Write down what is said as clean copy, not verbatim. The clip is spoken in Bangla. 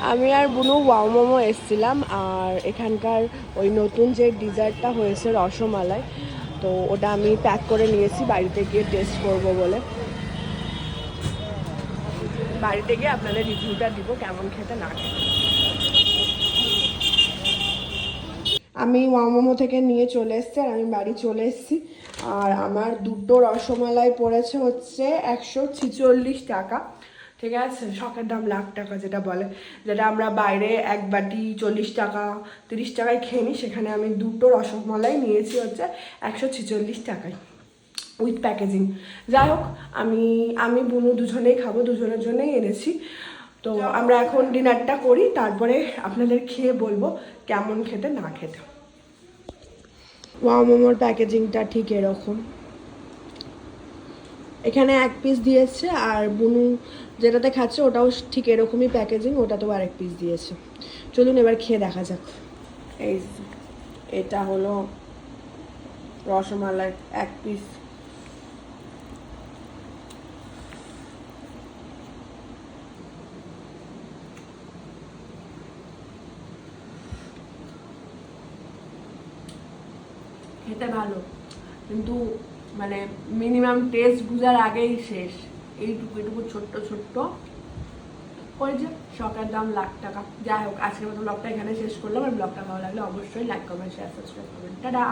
আমি আর বুনু ওয়াও মোমো এসেছিলাম, আর এখানকার ওই নতুন যে ডিজার্টটা হয়েছে রসমালাই, তো ওটা আমি প্যাক করে নিয়েছি বাড়িতে গিয়ে টেস্ট করব বলে। বাড়িতে গিয়ে আপনাদের রিভিউটা দিব কেমন খেতে না খেতে। আমি ওয়াও মোমো থেকে নিয়ে চলে এসেছি আর আমি বাড়ি চলে এসেছি। আর আমার দুটো রসমালাই পড়েছে হচ্ছে 146 টাকা। ঠিক আছে, শখের দাম লাখ টাকা যেটা বলে, যেটা আমরা বাইরে এক বাটি 40 টাকা 30 টাকায় খেয়ে নিই, সেখানে আমি দুটো রসমালাই নিয়েছি হচ্ছে 146 টাকায় উইথ প্যাকেজিং। যাই হোক, আমি বুনু দুজনেই খাবো, দুজনের জন্যই এনেছি। তো আমরা এখন ডিনারটা করি, তারপরে আপনাদের খেয়ে বলবো কেমন খেতে না খেতে। ওয়াও মোমোর প্যাকেজিংটা ঠিক এরকম, এখানে এক পিস দিয়েছে, আর বুনু যেটাতে খাচ্ছে ওটাও ঠিক এরকমই প্যাকেজিং, ওটাতেও আরেক পিস দিয়েছে। চলুন এবার খেয়ে দেখা যাক। এই এটা হলো রসমালাই এক পিস। খেতে ভালো, কিন্তু মানে মিনিমাম টেস্ট বুঝার আগেই শেষ। এইটুকু এটুকু ছোট্ট ছোট্ট ওই যে শখের দাম লাখ টাকা। যাই হোক, আজকের মতো ব্লগটা এখানে শেষ করলাম। আর ব্লগটা ভালো লাগলে অবশ্যই লাইক কমেন্ট শেয়ার সাবস্ক্রাইব করবেন। টাটা।